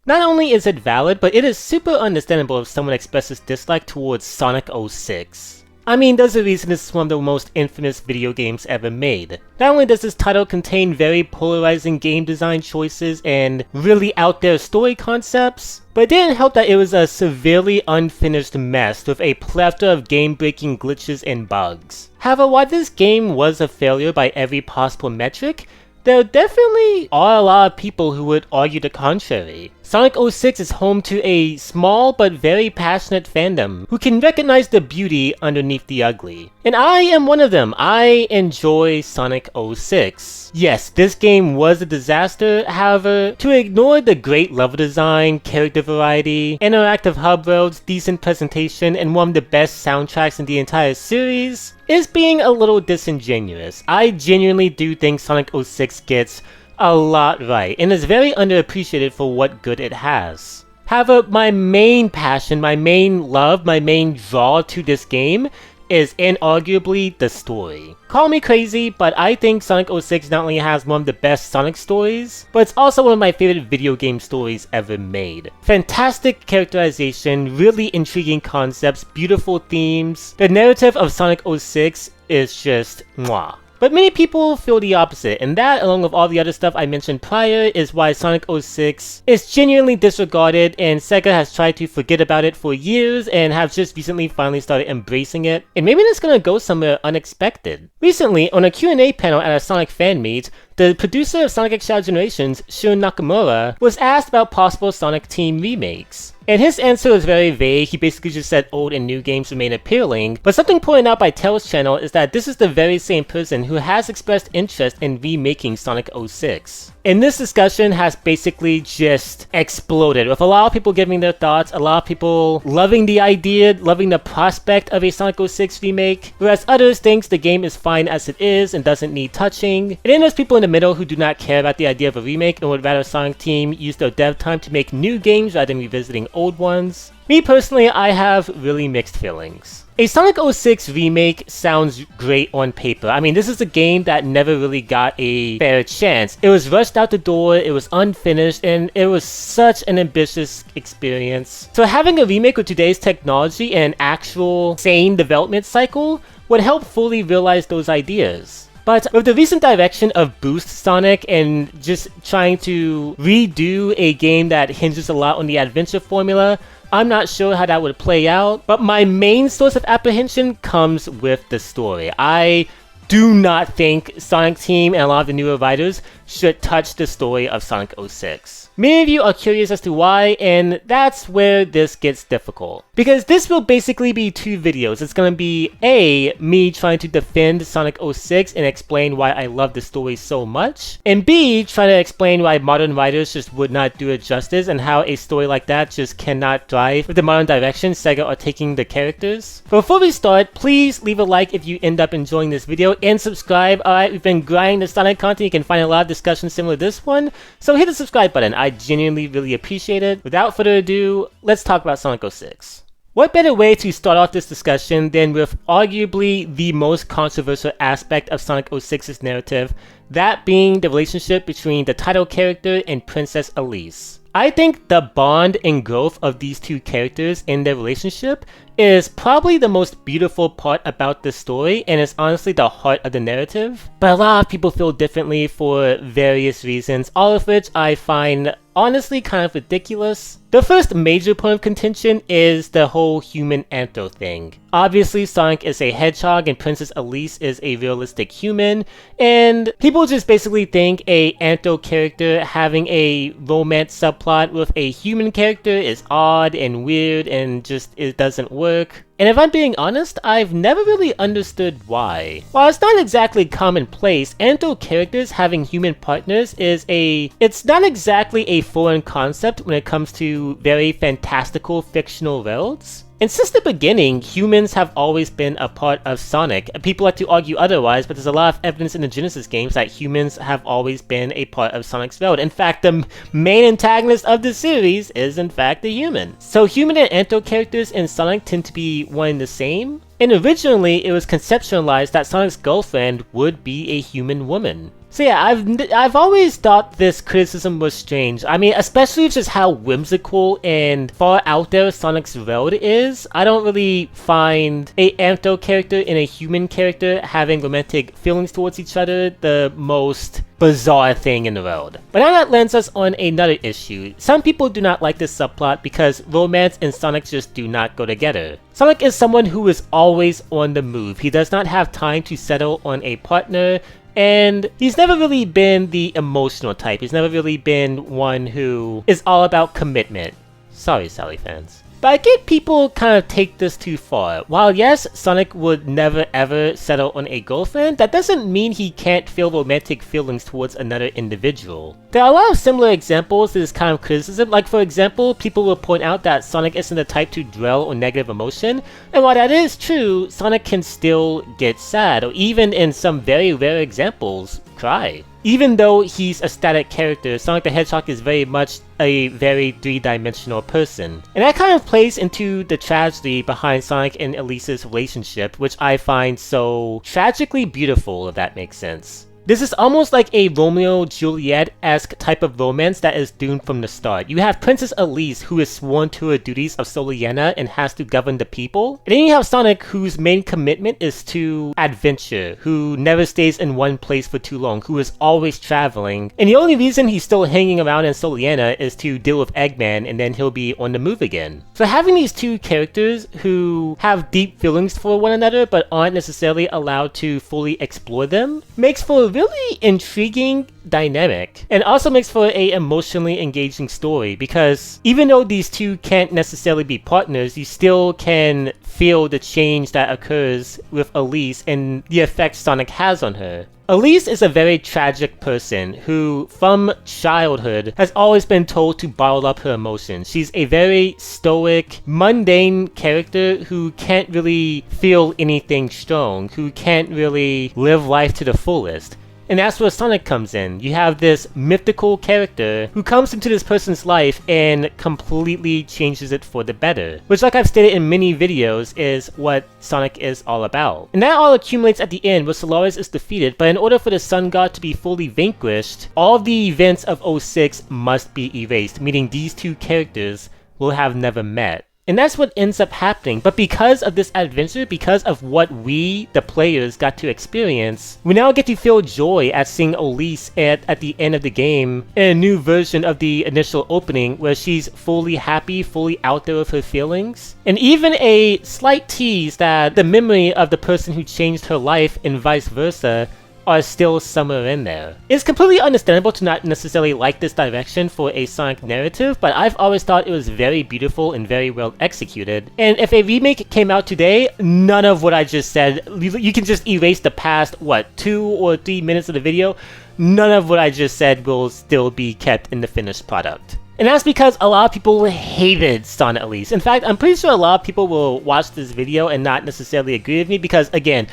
Not only is it valid, but it is super understandable if someone expresses dislike towards Sonic 06. I mean, there's a reason this is one of the most infamous video games ever made. Not only does this title contain very polarizing game design choices and really out there story concepts, but it didn't help that it was a severely unfinished mess with a plethora of game-breaking glitches and bugs. However, while this game was a failure by every possible metric, there definitely are a lot of people who would argue the contrary. Sonic 06 is home to a small but very passionate fandom who can recognize the beauty underneath the ugly. And I am one of them. I enjoy Sonic 06. Yes, this game was a disaster, however, to ignore the great level design, character variety, interactive hub worlds, decent presentation, and one of the best soundtracks in the entire series is being a little disingenuous. I genuinely do think Sonic 06 gets a lot right, and is very underappreciated for what good it has. However, my main passion, my main love, my main draw to this game is inarguably the story. Call me crazy, but I think Sonic 06 not only has one of the best Sonic stories, but it's also one of my favorite video game stories ever made. Fantastic characterization, really intriguing concepts, beautiful themes. The narrative of Sonic 06 is just mwah. But many people feel the opposite, and that, along with all the other stuff I mentioned prior, is why Sonic 06 is genuinely disregarded, and Sega has tried to forget about it for years and have just recently finally started embracing it. And maybe it's gonna go somewhere unexpected. Recently, on a Q&A panel at a Sonic fan meet, the producer of Sonic X Shadow Generations, Shun Nakamura, was asked about possible Sonic Team remakes. And his answer was very vague. He basically just said old and new games remain appealing, but something pointed out by Tails channel is that this is the very same person who has expressed interest in remaking Sonic 06. And this discussion has basically just exploded, with a lot of people giving their thoughts, a lot of people loving the idea, loving the prospect of a Sonic 06 remake, whereas others think the game is fine as it is and doesn't need touching. And then there's people in the middle who do not care about the idea of a remake and would rather Sonic Team use their dev time to make new games rather than revisiting old ones. Me personally, I have really mixed feelings. A Sonic 06 remake sounds great on paper. I mean, this is a game that never really got a fair chance. It was rushed out the door, it was unfinished, and it was such an ambitious experience. So having a remake with today's technology and actual sane development cycle would help fully realize those ideas. But with the recent direction of Boost Sonic and just trying to redo a game that hinges a lot on the adventure formula, I'm not sure how that would play out, but my main source of apprehension comes with the story. I do not think Sonic Team and a lot of the newer writers should touch the story of Sonic 06. Many of you are curious as to why, and that's where this gets difficult. Because this will basically be two videos. It's gonna be A, me trying to defend Sonic 06 and explain why I love the story so much, and B, trying to explain why modern writers just would not do it justice and how a story like that just cannot thrive with the modern direction Sega are taking the characters. But before we start, please leave a like if you end up enjoying this video and subscribe. Alright, we've been grinding the Sonic content. You can find a lot of discussions similar to this one, so hit the subscribe button. I genuinely really appreciate it. Without further ado, let's talk about Sonic 06. What better way to start off this discussion than with arguably the most controversial aspect of Sonic 06's narrative, that being the relationship between the title character and Princess Elise. I think the bond and growth of these two characters in their relationship is probably the most beautiful part about this story, and is honestly the heart of the narrative. But a lot of people feel differently for various reasons, all of which I find honestly kind of ridiculous. The first major point of contention is the whole human Anthro thing. Obviously, Sonic is a hedgehog and Princess Elise is a realistic human, and people just basically think a Anthro character having a romance subplot with a human character is odd and weird and just it doesn't work. And if I'm being honest, I've never really understood why. While it's not exactly commonplace, Anthro characters having human partners it's not exactly a foreign concept when it comes to very fantastical fictional worlds. And since the beginning, humans have always been a part of Sonic. People like to argue otherwise, but there's a lot of evidence in the Genesis games that humans have always been a part of Sonic's world. In fact, the main antagonist of the series is in fact a human. So human and Anthro characters in Sonic tend to be one and the same. And originally, it was conceptualized that Sonic's girlfriend would be a human woman. So yeah, I've always thought this criticism was strange. I mean, especially just how whimsical and far out there Sonic's world is. I don't really find a Antho character and a human character having romantic feelings towards each other the most bizarre thing in the world. But now that lands us on another issue. Some people do not like this subplot because romance and Sonic just do not go together. Sonic is someone who is always on the move. He does not have time to settle on a partner, and he's never really been the emotional type. He's never really been one who is all about commitment. Sorry, Sally fans. But I get people kind of take this too far. While yes, Sonic would never ever settle on a girlfriend, that doesn't mean he can't feel romantic feelings towards another individual. There are a lot of similar examples to this kind of criticism. Like for example, people will point out that Sonic isn't the type to dwell on negative emotion, and while that is true, Sonic can still get sad, or even in some very rare examples, cry. Even though he's a static character, Sonic the Hedgehog is very much a very three-dimensional person. And that kind of plays into the tragedy behind Sonic and Elise's relationship, which I find so tragically beautiful, if that makes sense. This is almost like a Romeo-Juliet-esque type of romance that is doomed from the start. You have Princess Elise, who is sworn to her duties of Soliana and has to govern the people. And then you have Sonic, whose main commitment is to adventure, who never stays in one place for too long, who is always traveling. And the only reason he's still hanging around in Soliana is to deal with Eggman, and then he'll be on the move again. So having these two characters who have deep feelings for one another but aren't necessarily allowed to fully explore them makes for a really intriguing dynamic, and also makes for a emotionally engaging story, because even though these two can't necessarily be partners, you still can feel the change that occurs with Elise and the effect Sonic has on her. Elise is a very tragic person who, from childhood, has always been told to bottle up her emotions. She's a very stoic, mundane character who can't really feel anything strong, who can't really live life to the fullest. And that's where Sonic comes in. You have this mythical character who comes into this person's life and completely changes it for the better. Which, like I've stated in many videos, is what Sonic is all about. And that all accumulates at the end where Solaris is defeated, but in order for the Sun God to be fully vanquished, all of the events of 06 must be erased, meaning these two characters will have never met. And that's what ends up happening. But because of this adventure, because of what we, the players, got to experience, we now get to feel joy at seeing Elise at the end of the game in a new version of the initial opening where she's fully happy, fully out there with her feelings. And even a slight tease that the memory of the person who changed her life and vice versa are still somewhere in there. It's completely understandable to not necessarily like this direction for a Sonic narrative, but I've always thought it was very beautiful and very well executed. And if a remake came out today, none of what I just said, you can just erase the past, 2 or 3 minutes of the video, none of what I just said will still be kept in the finished product. And that's because a lot of people hated Sonic Elise. In fact, I'm pretty sure a lot of people will watch this video and not necessarily agree with me because, again,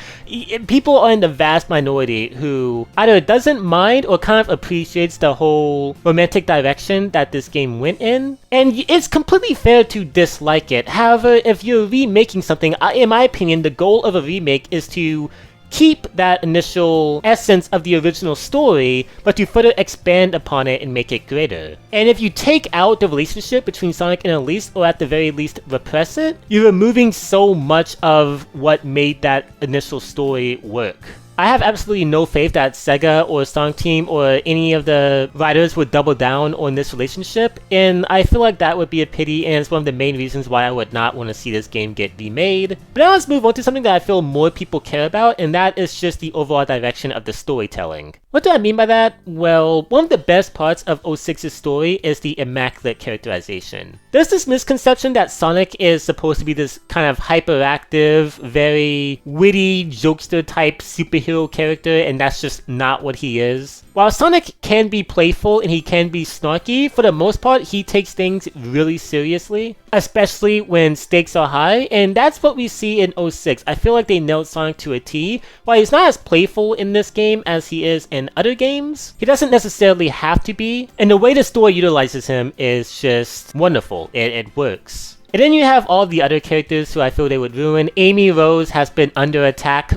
people are in the vast minority who either doesn't mind or kind of appreciates the whole romantic direction that this game went in. And it's completely fair to dislike it. However, if you're remaking something, in my opinion, the goal of a remake is to keep that initial essence of the original story, but to further expand upon it and make it greater. And if you take out the relationship between Sonic and Elise, or at the very least repress it, you're removing so much of what made that initial story work. I have absolutely no faith that Sega or Sonic Team or any of the writers would double down on this relationship, and I feel like that would be a pity, and it's one of the main reasons why I would not want to see this game get remade. But now let's move on to something that I feel more people care about, and that is just the overall direction of the storytelling. What do I mean by that? Well, one of the best parts of 06's story is the immaculate characterization. There's this misconception that Sonic is supposed to be this kind of hyperactive, very witty, jokester type superhero character, and that's just not what he is. While Sonic can be playful and he can be snarky, for the most part he takes things really seriously, especially when stakes are high, and that's what we see in 06. I feel like they nailed Sonic to a T. While he's not as playful in this game as he is in other games, he doesn't necessarily have to be, and the way the story utilizes him is just wonderful. It works. And then you have all the other characters who I feel they would ruin. Amy Rose has been under attack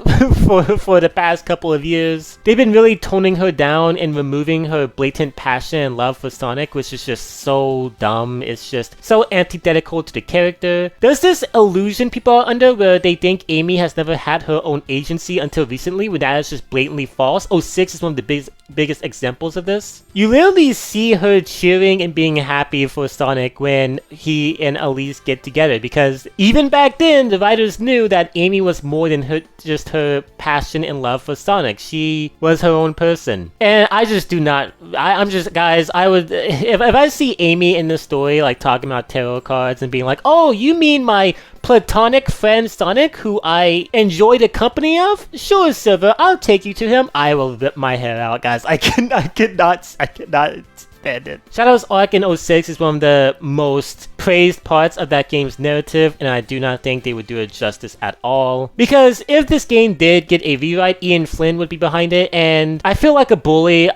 for the past couple of years. They've been really toning her down and removing her blatant passion and love for Sonic, which is just so dumb. It's just so antithetical to the character. There's this illusion people are under where they think Amy has never had her own agency until recently, when that is just blatantly false. 06 is one of the biggest examples of this. You literally see her cheering and being happy for Sonic when he and Elise get together, because even back then the writers knew that Amy was more than just her passion and love for Sonic. She was her own person. And I just do not, I'm just, guys, I would, if I see Amy in this story like talking about tarot cards and being like, oh, you mean my platonic friend Sonic, who I enjoy the company of? Sure, Silver, I'll take you to him. I will rip my hair out, guys. I cannot stand it. Shadow's arc in 06 is one of the most praised parts of that game's narrative, and I do not think they would do it justice at all. Because if this game did get a rewrite, Ian Flynn would be behind it, and I feel like a bully.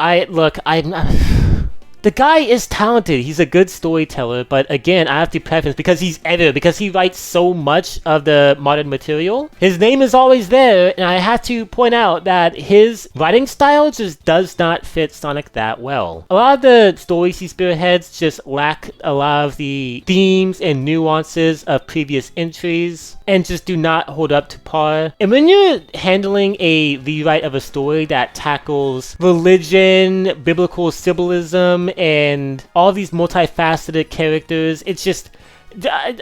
The guy is talented, he's a good storyteller, but again, I have to preface because he's editor, because he writes so much of the modern material. His name is always there, and I have to point out that his writing style just does not fit Sonic that well. A lot of the stories he spearheads just lack a lot of the themes and nuances of previous entries, and just do not hold up to par. And when you're handling a rewrite of a story that tackles religion, biblical symbolism, and all these multifaceted characters, it's just,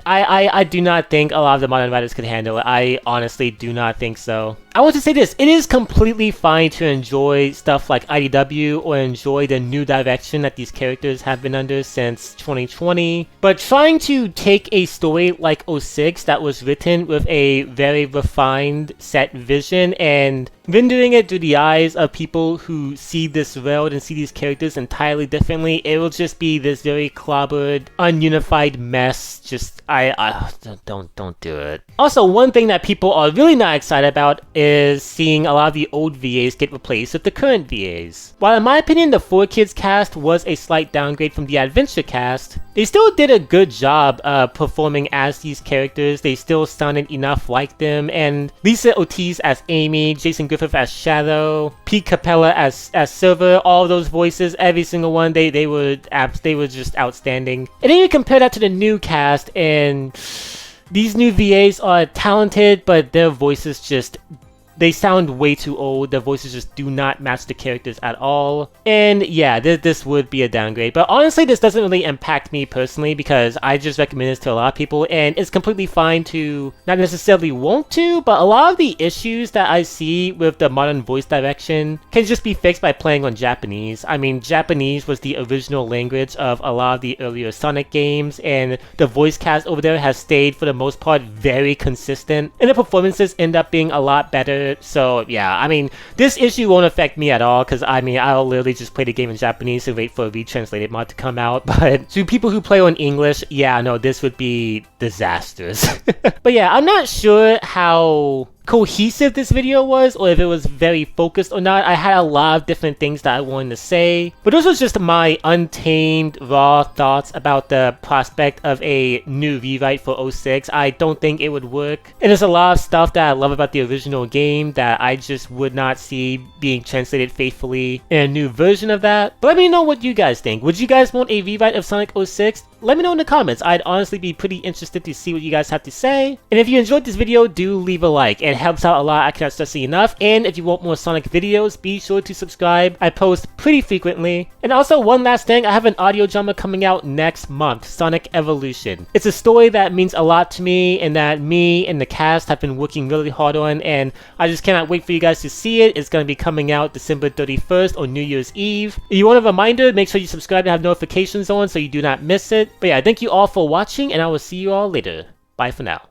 I do not think a lot of the modern writers could handle it. I honestly do not think so. I want to say this, it is completely fine to enjoy stuff like IDW or enjoy the new direction that these characters have been under since 2020, but trying to take a story like 06 that was written with a very refined set vision and rendering it through the eyes of people who see this world and see these characters entirely differently, it will just be this very clobbered, ununified mess. Just, don't do it. Also, one thing that people are really not excited about is seeing a lot of the old VAs get replaced with the current VAs. While in my opinion the 4Kids cast was a slight downgrade from the Adventure cast, they still did a good job performing as these characters. They still sounded enough like them, and Lisa Ortiz as Amy, Jason Griffith as Shadow, Pete Capella as Silver, all those voices, every single one, they were just outstanding. And then you compare that to the new cast, and these new VAs are talented, but their voices just, they sound way too old. Their voices just do not match the characters at all. And yeah, this would be a downgrade. But honestly, this doesn't really impact me personally because I just recommend this to a lot of people. And it's completely fine to not necessarily want to, but a lot of the issues that I see with the modern voice direction can just be fixed by playing on Japanese. I mean, Japanese was the original language of a lot of the earlier Sonic games, and the voice cast over there has stayed for the most part very consistent. And the performances end up being a lot better. So yeah, I mean, this issue won't affect me at all because I mean, I'll literally just play the game in Japanese and wait for a retranslated mod to come out. But to people who play on English, yeah, no, this would be disastrous. But yeah, I'm not sure how cohesive this video was, or if it was very focused or not. I had a lot of different things that I wanted to say, but this was just my untamed, raw thoughts about the prospect of a new rewrite for 06. I don't think it would work, and there's a lot of stuff that I love about the original game that I just would not see being translated faithfully in a new version of that. But let me know what you guys think. Would you guys want a rewrite of Sonic 06? Let me know in the comments. I'd honestly be pretty interested to see what you guys have to say. And if you enjoyed this video, do leave a like. It helps out a lot, I cannot stress it enough. And if you want more Sonic videos, be sure to subscribe. I post pretty frequently. And also, one last thing, I have an audio drama coming out next month, Sonic Evolution. It's a story that means a lot to me and that me and the cast have been working really hard on, and I just cannot wait for you guys to see it. It's going to be coming out December 31st or New Year's Eve. If you want a reminder, make sure you subscribe and have notifications on so you do not miss it. But yeah, thank you all for watching, and I will see you all later. Bye for now.